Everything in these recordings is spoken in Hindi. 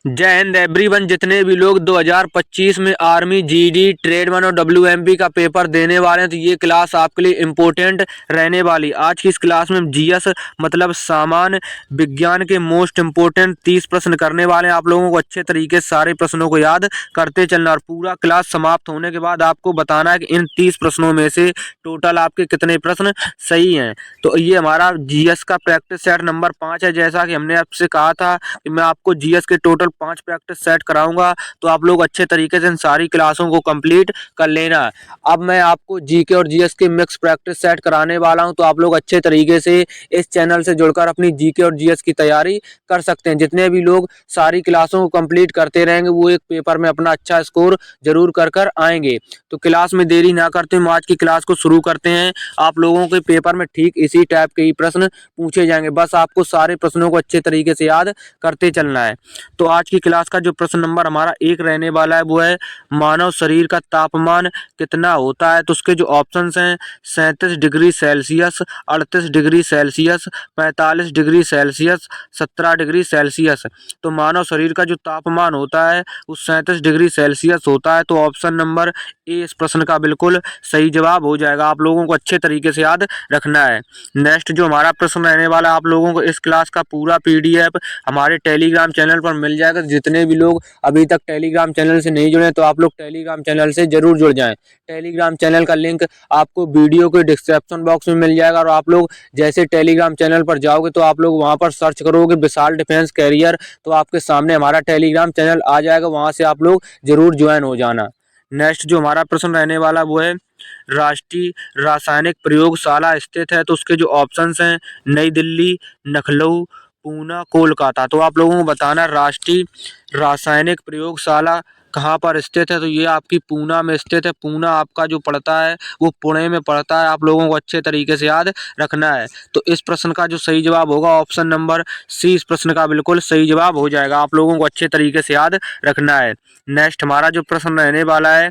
जय हिंद एवरीवन। जितने भी लोग 2025 में आर्मी, जीडी, ट्रेडमैन और डब्ल्यूएमपी का पेपर देने वाले हैं तो ये क्लास आपके लिए इम्पोर्टेंट रहने वाली। आज की इस क्लास में जीएस मतलब सामान्य विज्ञान के मोस्ट इम्पोर्टेंट 30 प्रश्न करने वाले हैं। आप लोगों को अच्छे तरीके से सारे प्रश्नों को याद करते चलना और पूरा क्लास समाप्त होने के बाद आपको बताना है कि इन 30 प्रश्नों में से टोटल आपके कितने प्रश्न सही हैं। तो ये हमारा जीएस का प्रैक्टिस सेट नंबर 5 है। जैसा कि हमने आपसे कहा था कि मैं आपको जीएस के टोटल 5 प्रैक्टिस सेट कराऊंगा, तो आप लोग अच्छे तरीके से इन सारी क्लासों को कंप्लीट कर लेना है। अब मैं आपको जीके और जीएस के मिक्स प्रैक्टिस सेट कराने वाला हूं, तो आप लोग अच्छे तरीके से इस चैनल से जुड़कर अपनी जीके और जीएस की तैयारी कर सकते हैं। जितने भी लोग सारी क्लासों को कंप्लीट करते रहेंगे वो एक पेपर में अपना अच्छा स्कोर जरूर कर आएंगे। तो क्लास में देरी ना करते हुए आज की क्लास को शुरू करते हैं। आप लोगों के पेपर में ठीक इसी टाइप के ही प्रश्न पूछे जाएंगे, बस आपको सारे प्रश्नों को अच्छे तरीके से याद करते चलना है। तो आज की क्लास का जो प्रश्न नंबर हमारा 1 रहने वाला है वो है मानव शरीर का तापमान कितना होता है। तो उसके जो ऑप्शंस हैं 37 degree Celsius, 38 degree Celsius, 45 degree Celsius, 17 degree Celsius. तो मानव शरीर का जो तापमान होता है वो 37 डिग्री सेल्सियस होता है। तो ऑप्शन नंबर ए इस प्रश्न का बिल्कुल सही जवाब हो जाएगा। आप लोगों को अच्छे तरीके से याद रखना है। नेक्स्ट जो हमारा प्रश्न रहने वाला है, आप लोगों को इस क्लास का पूरा पीडीएफ हमारे टेलीग्राम चैनल पर मिल जाएगा। जितने भी लोग अभी तक टेलीग्राम चैनल से नहीं जुड़े तो आप लोग टेलीग्राम चैनल से जरूर जुड़ जाएं। टेलीग्राम चैनल का लिंक आपको वीडियो के डिस्क्रिप्शन बॉक्स में मिल जाएगा और आप लोग जैसे टेलीग्राम चैनल पर जाओगे तो आप लोग वहां पर सर्च करोगे विशाल डिफेंस कैरियर, तो आपके सामने हमारा टेलीग्राम चैनल आ जाएगा। वहां से आप लोग जरूर ज्वाइन हो जाना। नेक्स्ट जो हमारा प्रश्न रहने वाला वो है राष्ट्रीय रासायनिक प्रयोगशाला स्थित है। तो उसके जो ऑप्शंस हैं नई दिल्ली, लखनऊ, पूना, कोलकाता। तो आप लोगों को बताना राष्ट्रीय रासायनिक प्रयोगशाला कहाँ पर स्थित है। तो ये आपकी पूना में स्थित है। पूना आपका जो पड़ता है वो पुणे में पड़ता है। आप लोगों को अच्छे तरीके से याद रखना है। तो इस प्रश्न का जो सही जवाब होगा ऑप्शन नंबर सी इस प्रश्न का बिल्कुल सही जवाब हो जाएगा। आप लोगों को अच्छे तरीके से याद रखना है। नेक्स्ट हमारा जो प्रश्न रहने वाला है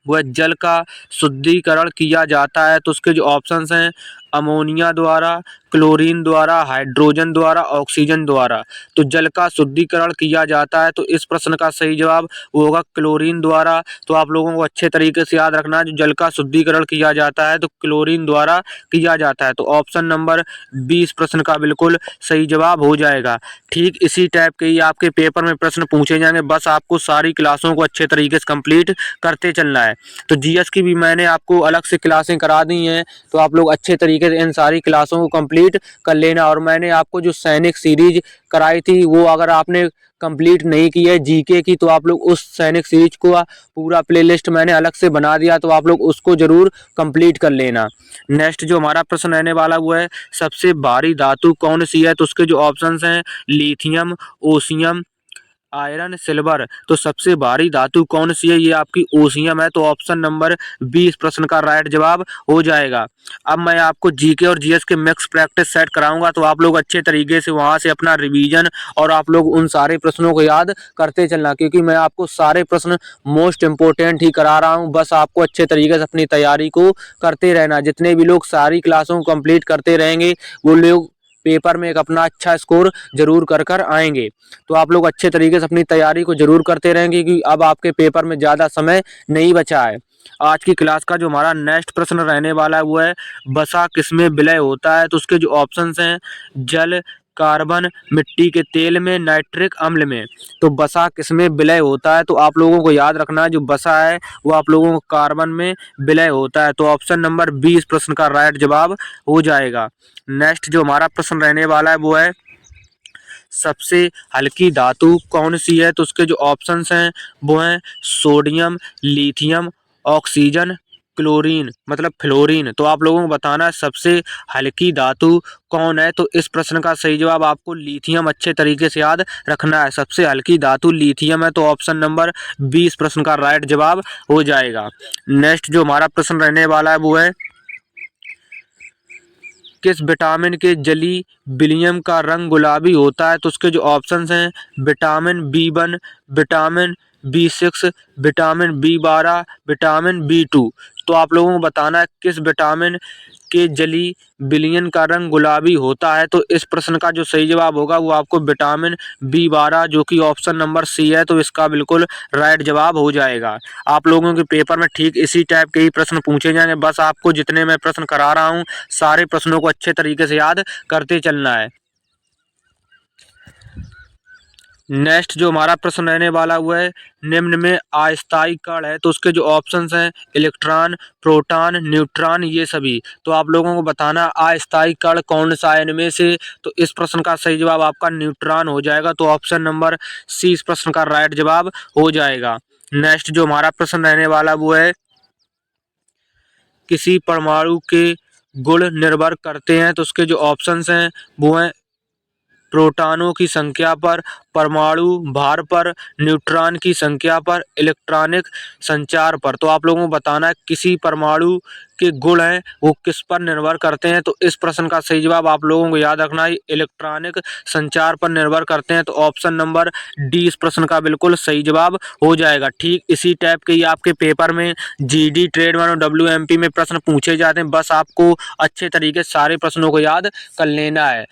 वह जल का शुद्धिकरण किया जाता है। तो उसके जो ऑप्शंस हैं अमोनिया द्वारा, क्लोरीन द्वारा, हाइड्रोजन द्वारा, ऑक्सीजन द्वारा। तो जल का शुद्धिकरण किया जाता है। तो इस प्रश्न का सही जवाब वो होगा क्लोरीन द्वारा। तो आप लोगों को अच्छे तरीके से याद रखना है, जो जल का शुद्धिकरण किया जाता है तो क्लोरीन द्वारा किया जाता है। तो ऑप्शन नंबर 20 प्रश्न का बिल्कुल सही जवाब हो जाएगा। ठीक इसी टाइप के ही आपके पेपर में प्रश्न पूछे जाएंगे, बस आपको सारी क्लासों को अच्छे तरीके से कंप्लीट करते चलना है। तो जीएस की भी मैंने आपको अलग से क्लासें करा दी हैं, तो आप लोग अच्छे तरीके से इन सारी क्लासों को कंप्लीट कर लेना। और मैंने आपको जो सैनिक सीरीज कराई थी वो अगर आपने कंप्लीट नहीं की है जीके की, तो आप लोग उस सैनिक सीरीज को पूरा प्लेलिस्ट मैंने अलग से बना दिया, तो आप लोग उसको जरूर कंप्लीट कर लेना। नेक्स्ट जो हमारा प्रश्न रहने वाला वो है सबसे भारी धातु कौन सी है। तो उसके जो ऑप्शंस हैं लिथियम, ओसियम, आयरन, सिल्वर। तो सबसे भारी धातु कौन सी है, ये आपकी ओसियम है। तो ऑप्शन नंबर 20 प्रश्न का राइट जवाब हो जाएगा। अब मैं आपको जीके और जीएस के मिक्स प्रैक्टिस सेट कराऊंगा, तो आप लोग अच्छे तरीके से वहां से अपना रिवीजन और आप लोग उन सारे प्रश्नों को याद करते चलना, क्योंकि मैं आपको सारे प्रश्न मोस्ट इंपोर्टेंट ही करा रहा हूँ। बस आपको अच्छे तरीके से अपनी तैयारी को करते रहना। जितने भी लोग सारी क्लासों को कंप्लीट करते रहेंगे वो लोग पेपर में एक अपना अच्छा स्कोर जरूर कर आएंगे। तो आप लोग अच्छे तरीके से अपनी तैयारी को जरूर करते रहेंगे, क्योंकि अब आपके पेपर में ज़्यादा समय नहीं बचा है। आज की क्लास का जो हमारा नेक्स्ट प्रश्न रहने वाला है वो है वसा किसमें विलय होता है। तो उसके जो ऑप्शंस हैं जल, कार्बन, मिट्टी के तेल में, नाइट्रिक अम्ल में। तो वसा किसमें विलय होता है, तो आप लोगों को याद रखना है जो वसा है वो आप लोगों को कार्बन में विलय होता है। तो ऑप्शन नंबर 20 प्रश्न का राइट जवाब हो जाएगा। नेक्स्ट जो हमारा प्रश्न रहने वाला है वो है सबसे हल्की धातु कौन सी है। तो उसके जो ऑप्शंस हैं वो हैं सोडियम, लिथियम, ऑक्सीजन, क्लोरीन मतलब फ्लोरीन। तो आप लोगों को बताना है सबसे हल्की धातु कौन है। तो इस प्रश्न का सही जवाब आपको लिथियम अच्छे तरीके से याद रखना है। सबसे हल्की धातु लिथियम है। तो ऑप्शन नंबर 20 प्रश्न का राइट जवाब हो जाएगा। नेक्स्ट जो हमारा प्रश्न रहने वाला है वो है किस विटामिन के जली विलयन का रंग गुलाबी होता है। तो उसके जो ऑप्शंस हैं vitamin B1, vitamin B6, vitamin B12, vitamin B2। तो आप लोगों को बताना है किस विटामिन के जली विलयन का रंग गुलाबी होता है? तो इस प्रश्न का जो सही जवाब होगा वो आपको विटामिन B12 जो कि ऑप्शन नंबर सी है, तो इसका बिल्कुल राइट जवाब हो जाएगा। आप लोगों के पेपर में ठीक इसी टाइप के ही प्रश्न पूछे जाएंगे। बस आपको जितने मैं प्रश्न करा रहा हूँ सारे प्रश्नों को अच्छे तरीके से याद करते चलना है। नेक्स्ट जो हमारा प्रश्न रहने वाला वो है निम्न में अस्थायी कण है, तो उसके जो ऑप्शंस हैं इलेक्ट्रॉन, प्रोटॉन, न्यूट्रॉन, ये सभी। तो आप लोगों को बताना अस्थायी कण कौन सा है इनमें से। तो इस प्रश्न का सही जवाब आपका न्यूट्रॉन हो जाएगा। तो ऑप्शन नंबर सी इस प्रश्न का राइट जवाब हो जाएगा। नेक्स्ट जो हमारा प्रश्न रहने वाला वो है किसी परमाणु के गुण निर्भर करते हैं, तो उसके जो ऑप्शंस हैं वो हैं प्रोटॉनों की संख्या पर, परमाणु भार पर, न्यूट्रॉन की संख्या पर, इलेक्ट्रॉनिक संचार पर। तो आप लोगों को बताना है किसी परमाणु के गुण हैं वो किस पर निर्भर करते हैं। तो इस प्रश्न का सही जवाब आप लोगों को याद रखना है इलेक्ट्रॉनिक संचार पर निर्भर करते हैं। तो ऑप्शन नंबर डी इस प्रश्न का बिल्कुल सही जवाब हो जाएगा। ठीक इसी टाइप के ही आपके पेपर में GD, ट्रेड वन और WMP में प्रश्न पूछे जाते हैं। बस आपको अच्छे तरीके से सारे प्रश्नों को याद कर लेना है।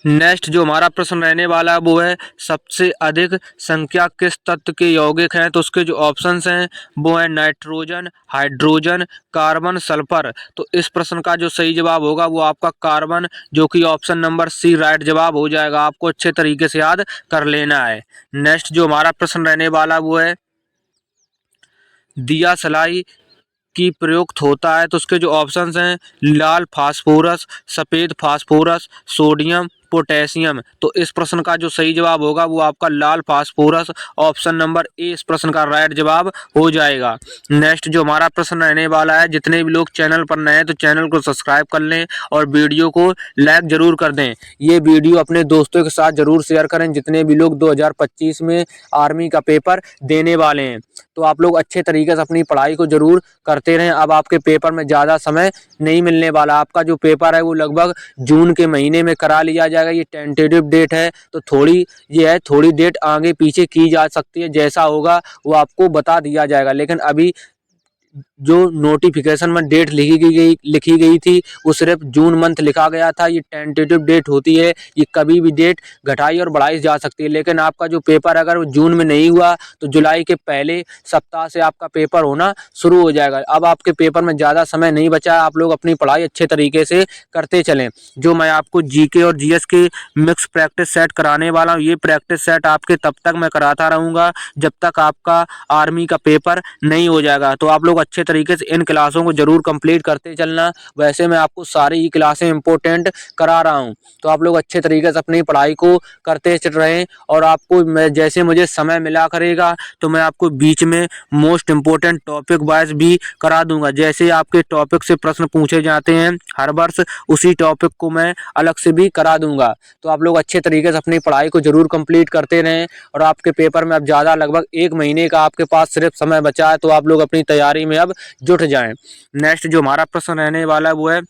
नेक्स्ट जो हमारा प्रश्न रहने वाला है वो है सबसे अधिक संख्या किस तत्व के यौगिक हैं। तो उसके जो ऑप्शंस हैं वो है नाइट्रोजन, हाइड्रोजन, कार्बन, सल्फर। तो इस प्रश्न का जो सही जवाब होगा वो आपका कार्बन जो कि ऑप्शन नंबर सी राइट जवाब हो जाएगा। आपको अच्छे तरीके से याद कर लेना है। नेक्स्ट जो हमारा प्रश्न रहने वाला वो है दिया सलाई की प्रयुक्त होता है। तो उसके जो ऑप्शंस हैं लाल फास्फोरस, सफ़ेद फास्फोरस, सोडियम, पोटेशियम। तो इस प्रश्न का जो सही जवाब होगा वो आपका लाल फास्फोरस ऑप्शन नंबर ए इस प्रश्न का राइट जवाब हो जाएगा। नेक्स्ट जो हमारा प्रश्न रहने वाला है जितने भी लोग चैनल पर नए हैं तो चैनल को सब्सक्राइब कर लें और वीडियो को लाइक जरूर कर दें। ये वीडियो अपने दोस्तों के साथ जरूर शेयर करें जितने भी लोग 2025 में आर्मी का पेपर देने वाले हैं। तो आप लोग अच्छे तरीके से अपनी पढ़ाई को जरूर करते रहें। अब आपके पेपर में ज़्यादा समय नहीं मिलने वाला। आपका जो पेपर है वो लगभग जून के महीने में करा लिया जाएगा। ये टेंटेटिव डेट है तो थोड़ी डेट आगे पीछे की जा सकती है। जैसा होगा वो आपको बता दिया जाएगा। लेकिन अभी जो नोटिफिकेशन में डेट लिखी गई थी वो सिर्फ जून मंथ लिखा गया था। ये टेंटेटिव डेट होती है, ये कभी भी डेट घटाई और बढ़ाई जा सकती है। लेकिन आपका जो पेपर अगर जून में नहीं हुआ तो जुलाई के पहले सप्ताह से आपका पेपर होना शुरू हो जाएगा। अब आपके पेपर में ज़्यादा समय नहीं बचा है। आप लोग अपनी पढ़ाई अच्छे तरीके से करते चलें। जो मैं आपको GK और GS के मिक्स प्रैक्टिस सेट कराने वाला हूँ, ये प्रैक्टिस सेट आपके तब तक मैं कराता रहूँगा जब तक आपका आर्मी का पेपर नहीं हो जाएगा। तो आप लोग अच्छे तरीके से इन क्लासों को जरूर कंप्लीट करते चलना। वैसे मैं आपको सारी ही क्लासें इंपॉर्टेंट करा रहा हूं, तो आप लोग अच्छे तरीके से अपनी पढ़ाई को करते चल रहें। और आपको मैं जैसे मुझे समय मिला करेगा तो मैं आपको बीच में मोस्ट इम्पोर्टेंट टॉपिक वाइज भी करा दूंगा। जैसे आपके टॉपिक से प्रश्न पूछे जाते हैं हर वर्ष, उसी टॉपिक को मैं अलग से भी करा दूंगा। तो आप लोग अच्छे तरीके से अपनी पढ़ाई को जरूर कंप्लीट करते रहें। और आपके पेपर में अब ज़्यादा लगभग 1 महीने का आपके पास सिर्फ समय बचा है, तो आप लोग अपनी तैयारी में अब जुट जाएं। नेक्स्ट जो हमारा प्रश्न रहने वाला है वो है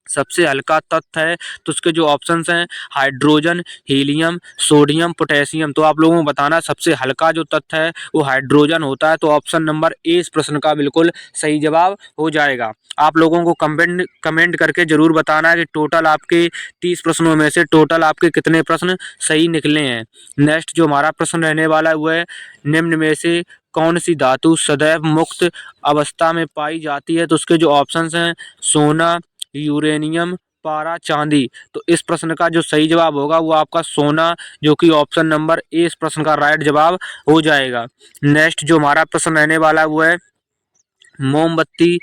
सबसे हल्का तत्व है। तो उसके जो ऑप्शंस हैं हाइड्रोजन, हीलियम, सोडियम, पोटेशियम। तो आप लोगों को बताना सबसे हल्का जो तत्व है वो हाइड्रोजन होता है। तो ऑप्शन नंबर ए इस प्रश्न का बिल्कुल सही जवाब हो जाएगा। आप लोगों को कमेंट करके जरूर बताना है कि टोटल आपके 30 प्रश्नों में से टोटल आपके कितने प्रश्न सही निकले हैं। नेक्स्ट जो हमारा प्रश्न रहने वाला है वो है निम्न में से कौन सी धातु सदैव मुक्त अवस्था में पाई जाती है। तो उसके जो ऑप्शंस हैं सोना, यूरेनियम, पारा, चांदी। तो इस प्रश्न का जो सही जवाब होगा वो आपका सोना जो कि ऑप्शन नंबर ए इस प्रश्न का राइट जवाब हो जाएगा। नेक्स्ट जो हमारा प्रश्न रहने वाला है वो है मोमबत्ती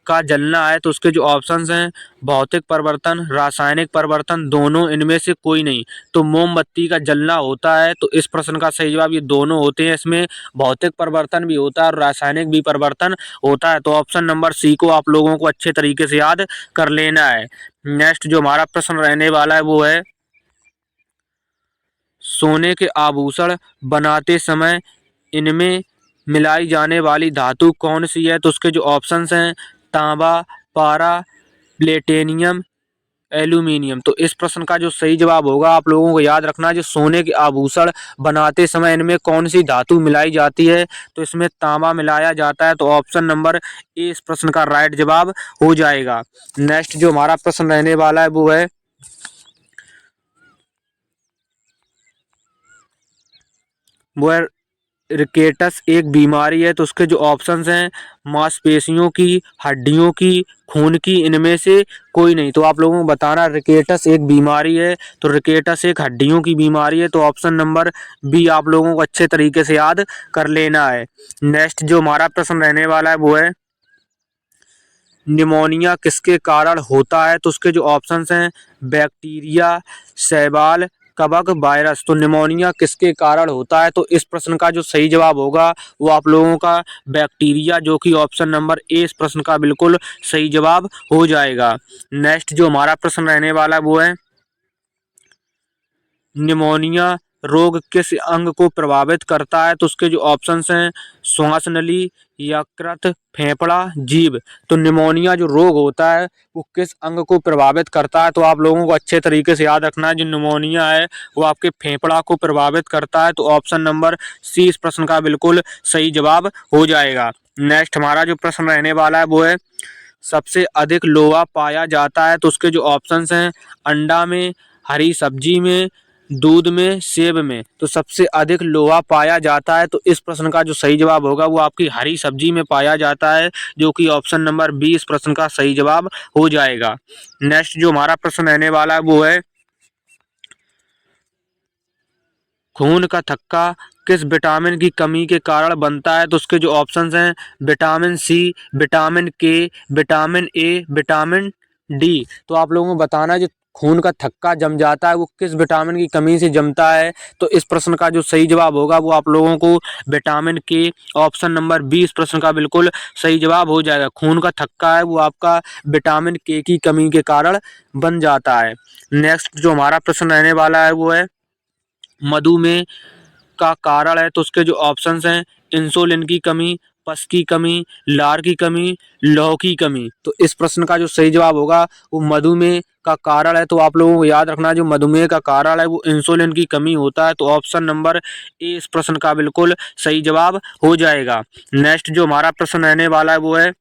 का जलना है। तो उसके जो ऑप्शंस हैं भौतिक परिवर्तन, रासायनिक परिवर्तन, दोनों, इनमें से कोई नहीं। तो मोमबत्ती का जलना होता है। तो इस प्रश्न का सही जवाब ये दोनों होते हैं। इसमें भौतिक परिवर्तन भी होता है और रासायनिक भी परिवर्तन होता है। तो ऑप्शन नंबर सी को आप लोगों को अच्छे तरीके से याद कर लेना है। नेक्स्ट जो हमारा प्रश्न रहने वाला है वो है सोने के आभूषण बनाते समय इनमें मिलाई जाने वाली धातु कौन सी है। तो उसके जो ऑप्शंस हैं तांबा, पारा, प्लेटिनियम, एल्यूमिनियम। तो इस प्रश्न का जो सही जवाब होगा आप लोगों को याद रखना, जो सोने के आभूषण बनाते समय इनमें कौन सी धातु मिलाई जाती है, तो इसमें तांबा मिलाया जाता है। तो ऑप्शन नंबर ए इस प्रश्न का राइट जवाब हो जाएगा। नेक्स्ट जो हमारा प्रश्न रहने वाला है वो है रिकेटस एक बीमारी है। तो उसके जो ऑप्शंस हैं, मांसपेशियों की, हड्डियों की, खून की, इनमें से कोई नहीं। तो आप लोगों को बताना रिकेटस एक बीमारी है, तो रिकेटस एक हड्डियों की बीमारी है। तो ऑप्शन नंबर बी आप लोगों को अच्छे तरीके से याद कर लेना है। नेक्स्ट जो हमारा प्रश्न रहने वाला है वो है निमोनिया किसके कारण होता है। तो उसके जो ऑप्शंस हैं, बैक्टीरिया, शैवाल, कवक, वायरस। तो निमोनिया किसके कारण होता है, तो इस प्रश्न का जो सही जवाब होगा वो आप लोगों का बैक्टीरिया, जो कि ऑप्शन नंबर ए इस प्रश्न का बिल्कुल सही जवाब हो जाएगा। नेक्स्ट जो हमारा प्रश्न रहने वाला है वो है निमोनिया रोग किस अंग को प्रभावित करता है। तो उसके जो ऑप्शंस हैं, श्वास नली, यकृत, फेफड़ा, जीभ। तो निमोनिया जो रोग होता है वो किस अंग को प्रभावित करता है, तो आप लोगों को अच्छे तरीके से याद रखना है। जो निमोनिया है वो आपके फेफड़ा को प्रभावित करता है। तो ऑप्शन नंबर सी इस प्रश्न का बिल्कुल सही जवाब हो जाएगा। नेक्स्ट हमारा जो प्रश्न रहने वाला है वो है सबसे अधिक लोहा पाया जाता है। तो उसके जो ऑप्शंस हैं, अंडा में, हरी सब्जी में, दूध में, सेब में। तो सबसे अधिक लोहा पाया जाता है, तो इस प्रश्न का जो सही जवाब होगा वो आपकी हरी सब्जी में पाया जाता है, जो कि ऑप्शन नंबर बी इस प्रश्न का सही जवाब हो जाएगा। नेक्स्ट जो हमारा प्रश्न रहने वाला है वो है खून का थक्का किस विटामिन की कमी के कारण बनता है। तो उसके जो ऑप्शंस हैं, विटामिन सी, विटामिन के, विटामिन ए, विटामिन डी। तो आप लोगों को बताना है जो खून का थक्का जम जाता है वो किस विटामिन की कमी से जमता है। तो इस प्रश्न का जो सही जवाब होगा वो आप लोगों को विटामिन के, ऑप्शन नंबर बी इस प्रश्न का बिल्कुल सही जवाब हो जाएगा। खून का थक्का है वो आपका विटामिन के की कमी के कारण बन जाता है। नेक्स्ट जो हमारा प्रश्न रहने वाला है वो है मधुमेह का कारण है। तो उसके जो ऑप्शंस हैं, इंसुलिन की कमी, पस की कमी, लार की कमी, लौह की कमी। तो इस प्रश्न का जो सही जवाब होगा वो मधुमेह का कारण है। तो आप लोगों को याद रखना जो मधुमेह का कारण है वो इंसुलिन की कमी होता है। तो ऑप्शन नंबर ए इस प्रश्न का बिल्कुल सही जवाब हो जाएगा। नेक्स्ट जो हमारा प्रश्न रहने वाला है वो है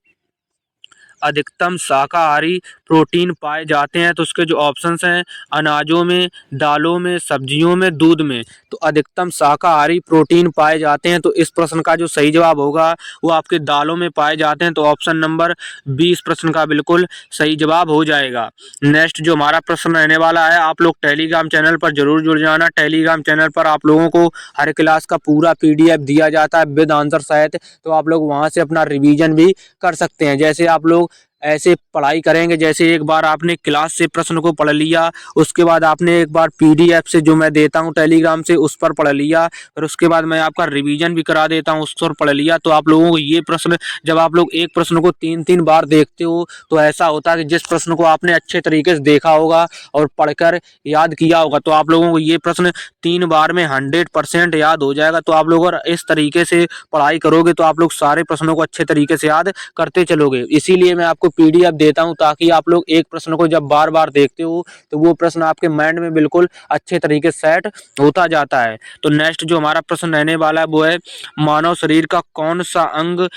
अधिकतम शाकाहारी प्रोटीन पाए जाते हैं। तो उसके जो ऑप्शंस हैं, अनाजों में, दालों में, सब्जियों में, दूध में। तो अधिकतम शाकाहारी प्रोटीन पाए जाते हैं, तो इस प्रश्न का जो सही जवाब होगा वो आपके दालों में पाए जाते हैं। तो ऑप्शन नंबर बी इस प्रश्न का बिल्कुल सही जवाब हो जाएगा। नेक्स्ट जो हमारा प्रश्न रहने वाला है, आप लोग टेलीग्राम चैनल पर जरूर जुड़ जाना। टेलीग्राम चैनल पर आप लोगों को हर क्लास का पूरा PDF दिया जाता है विद आंसर सहित। तो आप लोग वहां से अपना रिवीजन भी कर सकते हैं। जैसे आप लोग ऐसे पढ़ाई करेंगे, जैसे एक बार आपने क्लास से प्रश्न को पढ़ लिया, उसके बाद आपने एक बार PDF से जो मैं देता हूं टेलीग्राम से उस पर पढ़ लिया, और उसके बाद मैं आपका रिवीजन भी करा देता हूं उस पर पढ़ लिया। तो आप लोगों को ये प्रश्न, जब आप लोग एक प्रश्न को 3-3 बार देखते हो तो ऐसा होता है कि जिस प्रश्न को आपने अच्छे तरीके से देखा होगा और पढ़कर याद किया होगा तो आप लोगों को ये प्रश्न 3 बार में 100% याद हो जाएगा। तो आप लोग अगर इस तरीके से पढ़ाई करोगे तो आप लोग सारे प्रश्नों को अच्छे तरीके से याद करते चलोगे। इसीलिए मैं आपको PDF देता हूं, ताकि आप लोग एक प्रश्न को जब बार बार देखते हो तो वो प्रश्न आपके माइंड में बिल्कुल अच्छे तरीके से सेट होता जाता है। तो नेक्स्ट जो हमारा प्रश्न रहने वाला है वो है मानव शरीर का कौन सा अंग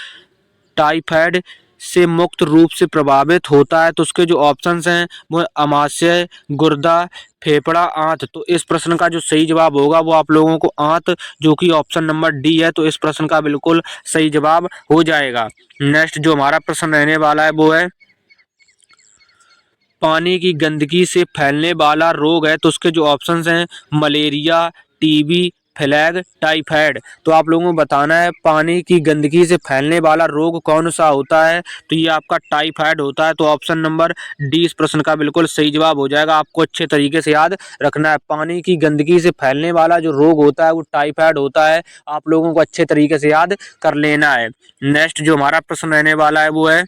टाइफाइड से मुक्त रूप से प्रभावित होता है। तो उसके जो ऑप्शंस हैं वो अमाशय, गुर्दा, फेफड़ा, आंत। तो इस प्रश्न का जो सही जवाब होगा वो आप लोगों को आंत, जो कि ऑप्शन नंबर डी है। तो इस प्रश्न का बिल्कुल सही जवाब हो जाएगा। नेक्स्ट जो हमारा प्रश्न रहने वाला है वो है पानी की गंदगी से फैलने वाला रोग है। तो उसके जो ऑप्शंस हैं मलेरिया, TB, फ्लैग, टाइफाइड। तो आप लोगों को बताना है पानी की गंदगी से फैलने वाला रोग कौन सा होता है। तो ये आपका टाइफाइड होता है। तो ऑप्शन नंबर डी इस प्रश्न का बिल्कुल सही जवाब हो जाएगा। आपको अच्छे तरीके से याद रखना है, पानी की गंदगी से फैलने वाला जो रोग होता है वो टाइफाइड होता है। आप लोगों को अच्छे तरीके से याद कर लेना है। नेक्स्ट जो हमारा प्रश्न रहने वाला है वो है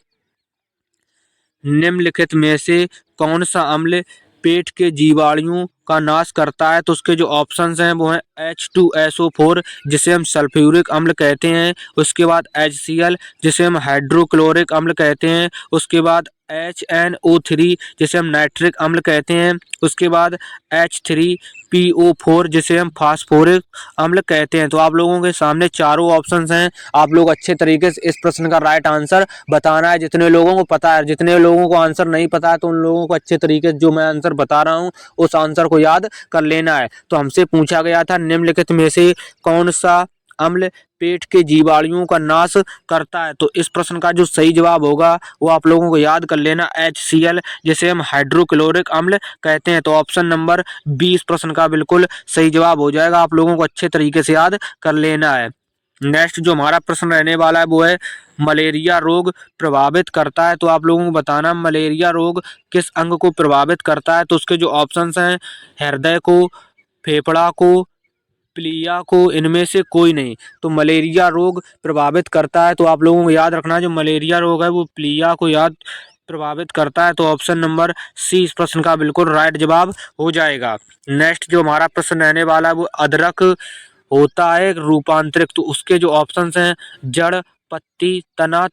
निम्नलिखित में से कौन सा अम्ल पेट के जीवाणुओं का नाश करता है तो उसके जो ऑप्शंस हैं वो हैं H2SO4 जिसे हम सल्फ्यूरिक अम्ल कहते हैं, उसके बाद HCl जिसे हम हाइड्रोक्लोरिक अम्ल कहते हैं, उसके बाद HNO3 जिसे हम नाइट्रिक अम्ल कहते हैं, उसके बाद H3PO4 जिसे हम फास्फोरिक अम्ल कहते हैं। तो आप लोगों के सामने चारों ऑप्शंस हैं, आप लोग अच्छे तरीके से इस प्रश्न का राइट आंसर बताना है। जितने लोगों को पता है, जितने लोगों को आंसर नहीं पता है तो उन लोगों को अच्छे तरीके से जो मैं आंसर बता रहा हूँ उस आंसर को याद कर लेना है। तो हमसे पूछा गया था निम्नलिखित में से कौन सा अम्ल पेट के जीवाणुओं का नाश करता है, तो इस प्रश्न का जो सही जवाब होगा वो आप लोगों को याद कर लेना HCl जिसे हम हाइड्रोक्लोरिक अम्ल कहते हैं। तो ऑप्शन नंबर 20 प्रश्न का बिल्कुल सही जवाब हो जाएगा, आप लोगों को अच्छे तरीके से याद कर लेना है। नेक्स्ट जो हमारा प्रश्न रहने वाला है वो है मलेरिया रोग प्रभावित करता है, तो आप लोगों को बताना मलेरिया रोग किस अंग को प्रभावित करता है। तो उसके जो ऑप्शंस हैं हृदय को, फेफड़ा को, प्लीहा को, इनमें से कोई नहीं। तो मलेरिया रोग प्रभावित करता है तो आप लोगों को याद रखना जो मलेरिया रोग है वो प्लीहा को याद प्रभावित करता है। तो ऑप्शन नंबर सी इस प्रश्न का बिल्कुल राइट जवाब हो जाएगा। नेक्स्ट जो हमारा प्रश्न रहने वाला है वो अदरक होता है रूपांतरित, तो उसके जो ऑप्शंस हैं जड़, पत्ती, तना,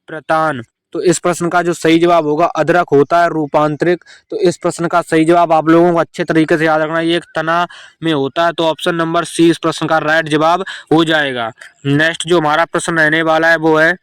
प्रतान। तो इस प्रश्न का जो सही जवाब होगा अदरक होता है रूपांतरित। तो इस प्रश्न का सही जवाब आप लोगों को अच्छे तरीके से याद रखना है, ये एक तना में होता है। तो ऑप्शन नंबर सी इस प्रश्न का राइट जवाब हो जाएगा। नेक्स्ट जो हमारा प्रश्न रहने वाला है वो है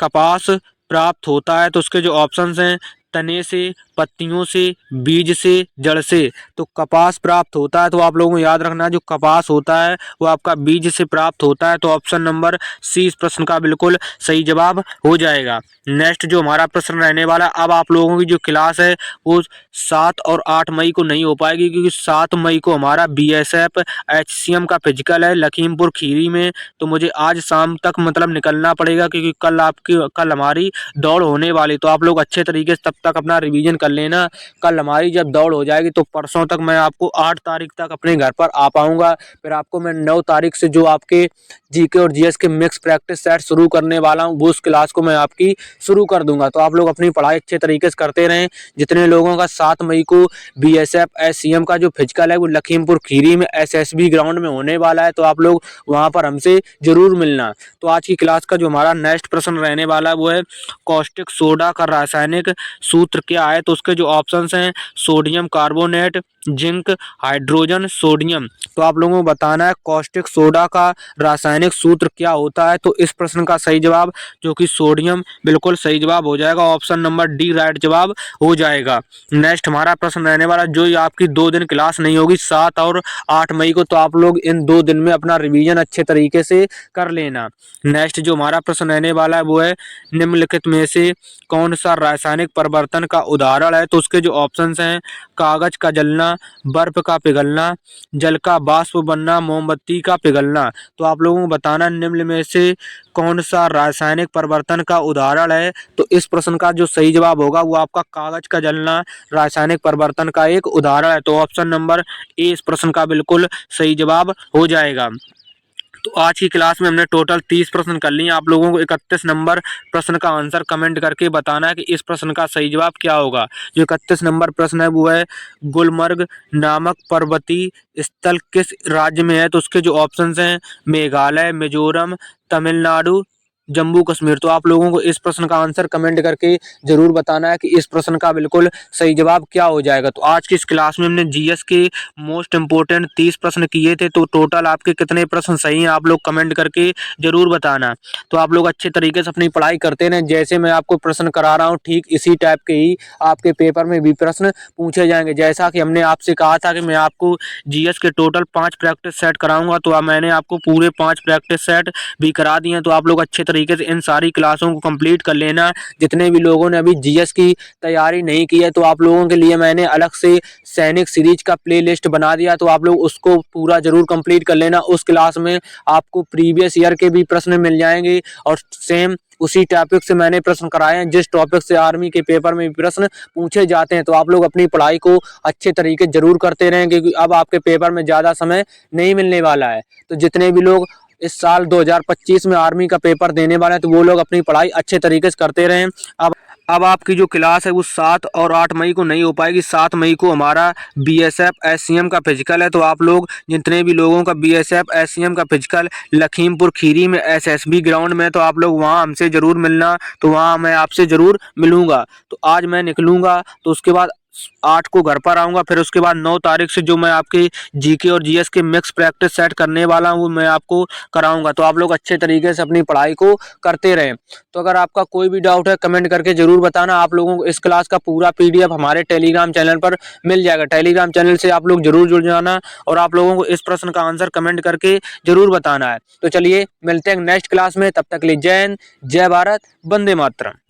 कपास प्राप्त होता है, तो उसके जो ऑप्शंस हैं तने से, पत्तियों से, बीज से, जड़ से। तो कपास प्राप्त होता है तो आप लोगों को याद रखना है जो कपास होता है वो आपका बीज से प्राप्त होता है। तो ऑप्शन नंबर सी इस प्रश्न का बिल्कुल सही जवाब हो जाएगा। नेक्स्ट जो हमारा प्रश्न रहने वाला, अब आप लोगों की जो क्लास है वो 7 और 8 मई को नहीं हो पाएगी क्योंकि 7 मई को हमारा BSF HCM का फिजिकल है लखीमपुर खीरी में। तो मुझे आज शाम तक मतलब निकलना पड़ेगा क्योंकि कल हमारी दौड़ होने वाली। तो आप लोग अच्छे तरीके से तब तक अपना रिवीजन कर लेना। कल हमारी जब दौड़ हो जाएगी तो परसों तक मैं आपको 8 तारीख तक अपने घर पर आ पाऊंगा। फिर आपको मैं 9 तारीख से जो आपके GK और GS के मिक्स प्रैक्टिस सेट शुरू करने वाला हूँ वो उस क्लास को मैं आपकी शुरू कर दूंगा। तो आप लोग अपनी पढ़ाई अच्छे तरीके से करते रहें। जितने लोगों का 7 मई को BSF HCM का जो फिजिकल है वो लखीमपुर खीरी में SSB ग्राउंड में होने वाला है, तो आप लोग वहां पर हमसे जरूर मिलना। तो आज की क्लास का जो हमारा नेक्स्ट प्रश्न रहने वाला है वो है कॉस्टिक सोडा का रासायनिक सूत्र क्या है। तो उसके जो ऑप्शंस हैं sodium carbonate, zinc, hydrogen, sodium. तो आप लोगों को बताना है कॉस्टिक सोडा का रासायनिक सूत्र क्या होता है। तो इस प्रश्न का सही जवाब जो कि सोडियम बिल्कुल सही जवाब हो जाएगा, ऑप्शन नंबर डी राइट जवाब हो जाएगा। नेक्स्ट हमारा प्रश्न रहने वाला जो आपकी 2 दिन क्लास नहीं होगी 7 और 8 मई को, तो आप लोग इन 2 दिन में अपना रिवीजन अच्छे तरीके से कर लेना। नेक्स्ट जो हमारा प्रश्न रहने वाला है वो है निम्नलिखित में से कौन सा रासायनिक परिवर्तन का उदाहरण है। तो उसके जो ऑप्शंस हैं कागज का जलना, बर्फ का पिघलना, जल का वाष्प बनना, मोमबत्ती का पिघलना। तो आप लोगों को बताना निम्न में से कौन सा रासायनिक परिवर्तन का उदाहरण है। तो इस प्रश्न का जो सही जवाब होगा वो आपका कागज का जलना रासायनिक परिवर्तन का एक उदाहरण है। तो ऑप्शन नंबर ए इस प्रश्न का बिल्कुल सही जवाब हो जाएगा। तो आज की क्लास में हमने टोटल 30 प्रश्न कर लिए। आप लोगों को 31 नंबर प्रश्न का आंसर कमेंट करके बताना है कि इस प्रश्न का सही जवाब क्या होगा। जो 31 नंबर प्रश्न है वो है गुलमर्ग नामक पर्वतीय स्थल किस राज्य में है। तो उसके जो ऑप्शंस हैं मेघालय, मिजोरम, तमिलनाडु, जम्मू कश्मीर। तो आप लोगों को इस प्रश्न का आंसर कमेंट करके जरूर बताना है कि इस प्रश्न का बिल्कुल सही जवाब क्या हो जाएगा। तो आज की इस क्लास में हमने GS के मोस्ट इंपोर्टेंट 30 प्रश्न किए थे। तो टोटल आपके कितने प्रश्न सही हैं आप लोग कमेंट करके जरूर बताना। तो आप लोग अच्छे तरीके से अपनी पढ़ाई करते रहें, जैसे मैं आपको प्रश्न करा रहा हूँ ठीक इसी टाइप के ही आपके पेपर में भी प्रश्न पूछे जाएंगे। जैसा कि हमने आपसे कहा था कि मैं आपको GS के टोटल 5 प्रैक्टिस सेट कराऊंगा, तो अब मैंने आपको पूरे 5 प्रैक्टिस सेट भी करा दिए हैं। तो आप लोग अच्छे तरीके से इन सारी क्लासों को कंप्लीट कर लेना। जितने भी लोगों ने अभी GS की तैयारी नहीं की है तो आप लोगों के लिए मैंने अलग से सैनिक सीरीज का प्लेलिस्ट बना दिया, तो आप लोग उसको पूरा जरूर कंप्लीट कर लेना। उस क्लास में आपको प्रीवियस ईयर के भी प्रश्न मिल जाएंगे और सेम उसी टॉपिक से मैंने प्रश्न कराए हैं जिस टॉपिक से आर्मी के पेपर में भी प्रश्न पूछे जाते हैं। तो आप लोग अपनी पढ़ाई को अच्छे तरीके जरूर करते रहें क्योंकि अब आपके पेपर में ज़्यादा समय नहीं मिलने वाला है। तो जितने भी लोग इस साल 2025 में आर्मी का पेपर देने वाले हैं तो वो लोग अपनी पढ़ाई अच्छे तरीके से करते रहें। अब अब आपकी जो क्लास है वो 7 और 8 मई को नहीं हो पाएगी। 7 मई को हमारा बीएसएफ एससीएम का फिजिकल है, तो आप लोग जितने भी लोगों का बीएसएफ एससीएम का फिजिकल लखीमपुर खीरी में एसएसबी ग्राउंड में, तो आप लोग वहाँ हमसे ज़रूर मिलना। तो वहाँ मैं आपसे ज़रूर मिलूँगा। तो आज मैं निकलूँगा, तो उसके बाद 8 को घर पर आऊँगा। फिर उसके बाद 9 तारीख से जो मैं आपके जीके और जीएस के मिक्स प्रैक्टिस सेट करने वाला हूँ वो मैं आपको कराऊँगा। तो आप लोग अच्छे तरीके से अपनी पढ़ाई को करते रहें। तो अगर आपका कोई भी डाउट है कमेंट करके ज़रूर बताना। आप लोगों को इस क्लास का पूरा पीडीएफ हमारे टेलीग्राम चैनल पर मिल जाएगा। टेलीग्राम चैनल से आप लोग ज़रूर जुड़ जाना और आप लोगों को इस प्रश्न का आंसर कमेंट करके ज़रूर बताना है। तो चलिए मिलते हैं नेक्स्ट क्लास में, तब तक के लिए जय हिंद, जय भारत, वंदे मातरम।